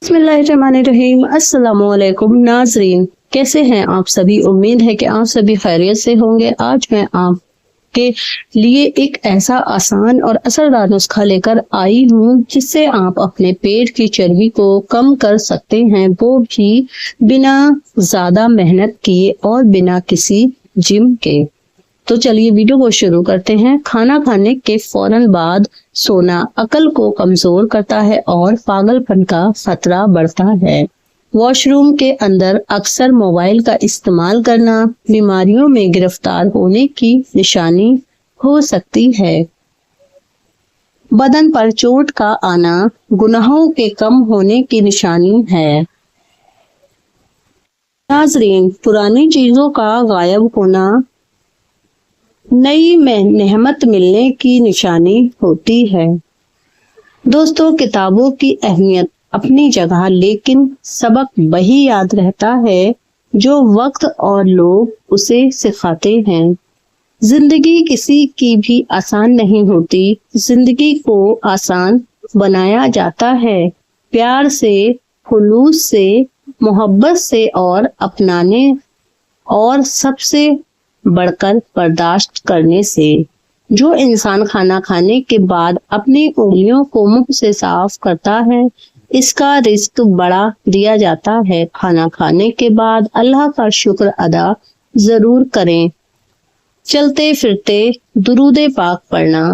बिस्मिल्लाहिर्रहमानिर्रहीम। अस्सलामुअलैकुम नाजरीन, कैसे हैं आप सभी? उम्मीद है कि आप सभी खैरियत से होंगे। आज मैं आपके लिए एक ऐसा आसान और असरदार नुस्खा लेकर आई हूँ जिससे आप अपने पेट की चर्बी को कम कर सकते हैं, वो भी बिना ज्यादा मेहनत किए और बिना किसी जिम के। तो चलिए वीडियो को शुरू करते हैं। खाना खाने के फौरन बाद सोना अकल को कमजोर करता है और पागलपन का खतरा बढ़ता है। वॉशरूम के अंदर अक्सर मोबाइल का इस्तेमाल करना बीमारियों में गिरफ्तार होने की निशानी हो सकती है। बदन पर चोट का आना गुनाहों के कम होने की निशानी है। नाजरीन, पुरानी चीजों का गायब होना नई में नेहमत मिलने की निशानी होती है। दोस्तों, किताबों की अहमियत अपनी जगह, लेकिन सबक वही याद रहता है जो वक्त और लोग उसे सिखाते हैं। जिंदगी किसी की भी आसान नहीं होती। जिंदगी को आसान बनाया जाता है प्यार से, खुलूस से, मोहब्बत से और अपनाने और सबसे बढ़कर बर्दाश्त करने से। जो इंसान खाना खाने के बाद अपनी उंगलियों को मुंह से साफ करता है, इसका रिज्क बढ़ा दिया जाता है। खाना खाने के बाद अल्लाह का शुक्र अदा जरूर करें। चलते फिरते दुरूद पाक पढ़ना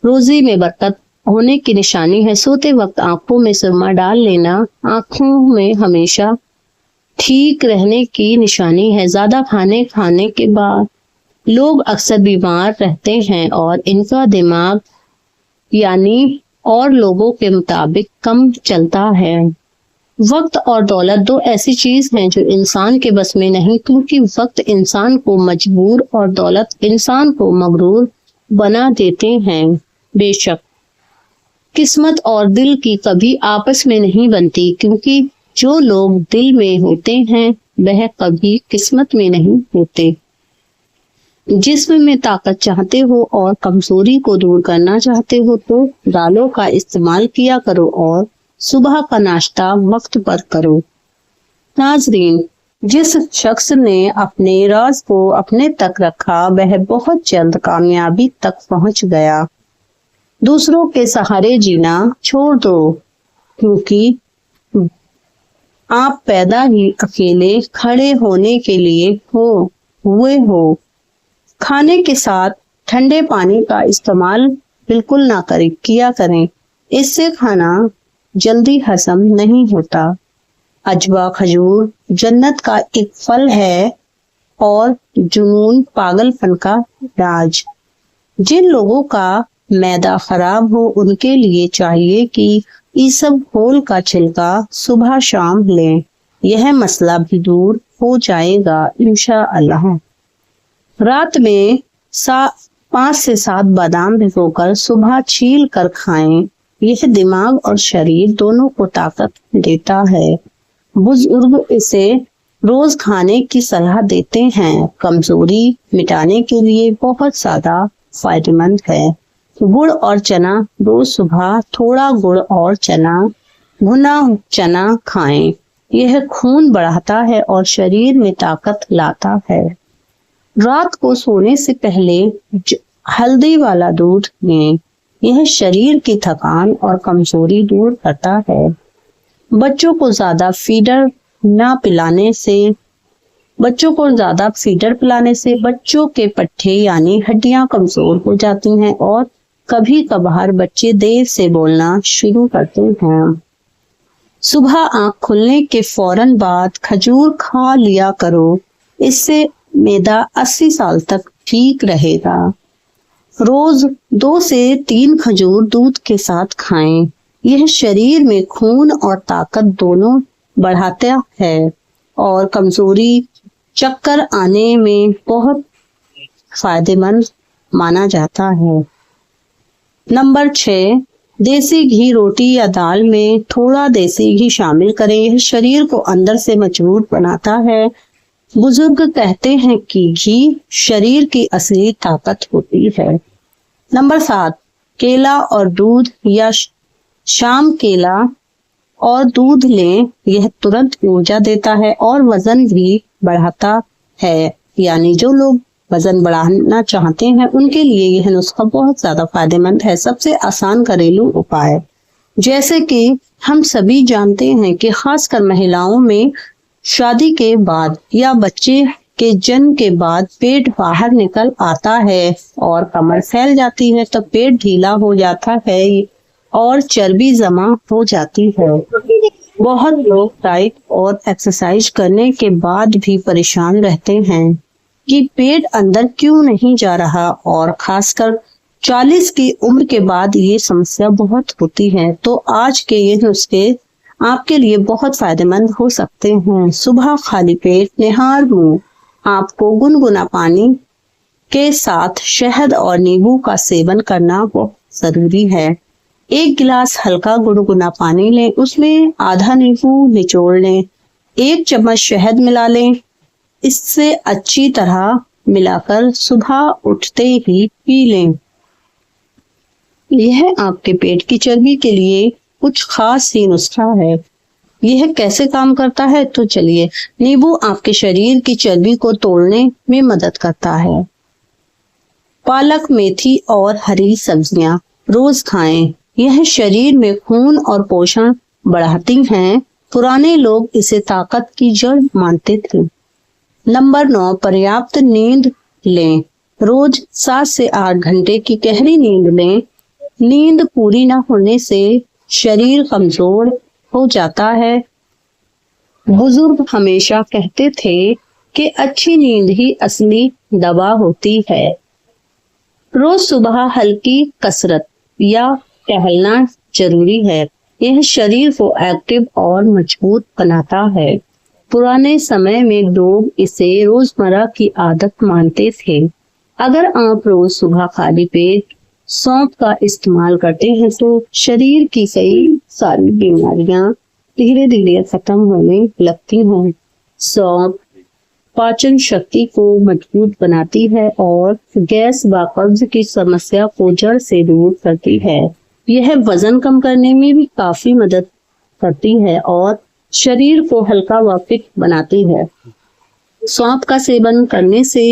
रोजी में बरकत होने की निशानी है। सोते वक्त आंखों में सुरमा डाल लेना आंखों में हमेशा ठीक रहने की निशानी है। ज्यादा खाने के बाद लोग अक्सर बीमार रहते हैं और इनका दिमाग यानी और लोगों के मुताबिक कम चलता है। वक्त और दौलत दो ऐसी चीज हैं जो इंसान के बस में नहीं, क्योंकि वक्त इंसान को मजबूर और दौलत इंसान को मगरूर बना देते हैं। बेशक किस्मत और दिल की कभी आपस में नहीं बनती, क्योंकि जो लोग दिल में होते हैं वह कभी किस्मत में नहीं होते। जिस्म में ताकत चाहते हो और कमजोरी को दूर करना चाहते हो तो दालों का इस्तेमाल किया करो और सुबह का नाश्ता वक्त पर करो। नाजरीन, जिस शख्स ने अपने राज को अपने तक रखा वह बहुत जल्द कामयाबी तक पहुंच गया। दूसरों के सहारे जीना छोड़ दो, क्योंकि आप पैदा ही अकेले खड़े होने के लिए हुए हो। खाने के साथ ठंडे पानी का इस्तेमाल बिल्कुल ना किया करें, इससे खाना जल्दी हजम नहीं होता। अजवा खजूर जन्नत का एक फल है और जुनून पागलपन का राज। जिन लोगों का मैदा खराब हो उनके लिए चाहिए कि इसबगोल का छिलका सुबह शाम लें। यह मसला भी दूर हो जाएगा इंशाअल्लाह। रात में 5 से 7 बादाम भिगोकर सुबह छील कर खाएं। यह दिमाग और शरीर दोनों को ताकत देता है। बुजुर्ग इसे रोज खाने की सलाह देते हैं। कमजोरी मिटाने के लिए बहुत ज्यादा फायदेमंद है। गुड़ और चना रोज सुबह थोड़ा गुड़ और चना, भुना चना खाएं। यह खून बढ़ाता है और शरीर में ताकत लाता है। रात को सोने से पहले हल्दी वाला दूध लें। यह शरीर की थकान और कमजोरी दूर करता है। बच्चों को ज्यादा फीडर पिलाने से बच्चों के पट्टे यानी हड्डियां कमजोर हो जाती हैं और कभी कभार बच्चे देर से बोलना शुरू करते हैं। सुबह आंख खुलने के फौरन बाद खजूर खा लिया करो, इससे मैदा 80 साल तक ठीक रहेगा। रोज 2 से 3 खजूर दूध के साथ खाएं। यह शरीर में खून और ताकत दोनों बढ़ाता है और कमजोरी, चक्कर आने में बहुत फायदेमंद माना जाता है। नंबर 6, देसी घी रोटी या दाल में थोड़ा देसी घी शामिल करें। यह शरीर को अंदर से मजबूत बनाता है। बुजुर्ग कहते हैं कि घी शरीर की असली ताकत होती है। नंबर 7, केला और दूध या शाम केला और दूध लें। यह तुरंत ऊर्जा देता है और वजन भी बढ़ाता है। यानी जो लोग वजन बढ़ाना चाहते हैं उनके लिए यह नुस्खा बहुत ज्यादा फायदेमंद है। सबसे आसान घरेलू उपाय, जैसे कि हम सभी जानते हैं कि खासकर महिलाओं में शादी के बाद या बच्चे के जन्म के बाद पेट बाहर निकल आता है और कमर फैल जाती है, तब पेट ढीला हो जाता है और चर्बी जमा हो जाती है। बहुत लोग डाइट और एक्सरसाइज करने के बाद भी परेशान रहते हैं कि पेट अंदर क्यों नहीं जा रहा, और खासकर 40 की उम्र के बाद ये समस्या बहुत होती है। तो आज के ये नुस्खे आपके लिए बहुत फायदेमंद हो सकते हैं। सुबह खाली पेट निहार मुंह आपको गुनगुना पानी के साथ शहद और नींबू का सेवन करना बहुत जरूरी है। 1 गिलास हल्का गुनगुना पानी लें, उसमें आधा नींबू निचोड़ लें, 1 चम्मच शहद मिला लें। इससे अच्छी तरह मिलाकर सुबह उठते ही पी लें। यह आपके पेट की चर्बी के लिए कुछ खास ही नुस्खा है। यह कैसे काम करता है, तो चलिए। नींबू आपके शरीर की चर्बी को तोड़ने में मदद करता है। पालक, मेथी और हरी सब्जियां रोज खाएं। यह शरीर में खून और पोषण बढ़ाती हैं। पुराने लोग इसे ताकत की जड़ मानते थे। नंबर 9, पर्याप्त नींद लें। रोज 7 से 8 घंटे की गहरी नींद लें। नींद पूरी न होने से शरीर कमजोर हो जाता है। बुजुर्ग हमेशा कहते थे कि अच्छी नींद ही असली दवा होती है। रोज सुबह हल्की कसरत या टहलना जरूरी है। यह शरीर को एक्टिव और मजबूत बनाता है। पुराने समय में लोग इसे रोजमर्रा की आदत मानते थे। अगर आप रोज सुबह खाली पेट सौंफ का इस्तेमाल करते हैं तो शरीर की कई सारी बीमारियां धीरे धीरे खत्म होने लगती हैं। सौंफ पाचन शक्ति को मजबूत बनाती है और गैस व कब्ज की समस्या को जड़ से दूर करती है। यह वजन कम करने में भी काफी मदद करती है और शरीर को हल्का व फिट बनाती है। सौंफ का सेवन करने से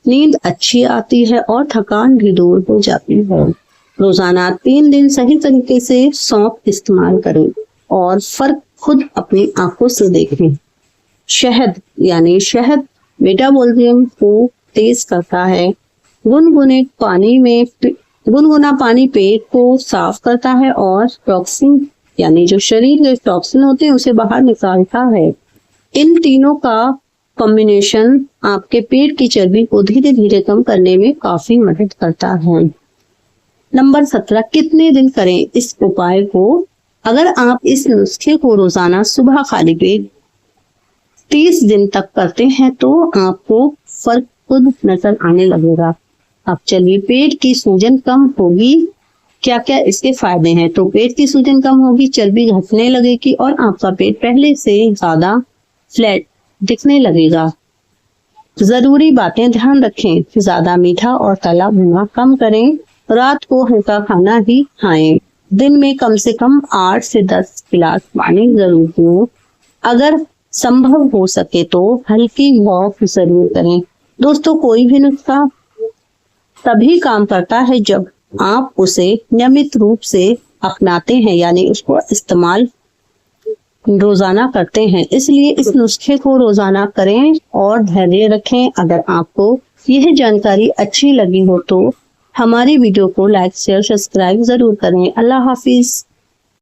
नींद अच्छी आती है और थकान भी दूर हो जाती है। रोजाना 3 दिन सही तरीके से सौंफ इस्तेमाल करें और फर्क खुद अपनी आंखों से देखें। शहद यानी शहद मेटाबॉलिज्म को तेज करता है। गुनगुना पानी पेट को साफ करता है और टॉक्सिन यानी जो शरीर के टॉक्सिन होते हैं उसे बाहर निकालता है। इन तीनों का कॉम्बिनेशन आपके पेट की चर्बी को धीरे धीरे कम करने में काफी मदद करता है। नंबर 17, कितने दिन करें इस उपाय को? अगर आप इस नुस्खे को रोजाना सुबह खाली पेट 30 दिन तक करते हैं तो आपको फर्क खुद नजर आने लगेगा। अब चलिए, पेट की सूजन कम होगी, क्या क्या इसके फायदे हैं? तो पेट की सूजन कम होगी, चर्बी घटने लगेगी और आपका पेट पहले से ज्यादा फ्लैट दिखने लगेगा। जरूरी बातें ध्यान रखें, ज्यादा मीठा और तला भुना कम करें। रात को हल्का खाना ही खाएं। दिन में कम से कम 8 से 10 गिलास पानी जरूर पिएं। अगर संभव हो सके तो हल्की वॉक जरूर करें। दोस्तों, कोई भी नुस्खा तभी काम करता है जब आप उसे नियमित रूप से अपनाते हैं, यानी उसको इस्तेमाल रोजाना करते हैं। इसलिए इस नुस्खे को रोजाना करें और धैर्य रखें। अगर आपको यह जानकारी अच्छी लगी हो तो हमारी वीडियो को लाइक, शेयर, सब्सक्राइब जरूर करें। अल्लाह हाफिज।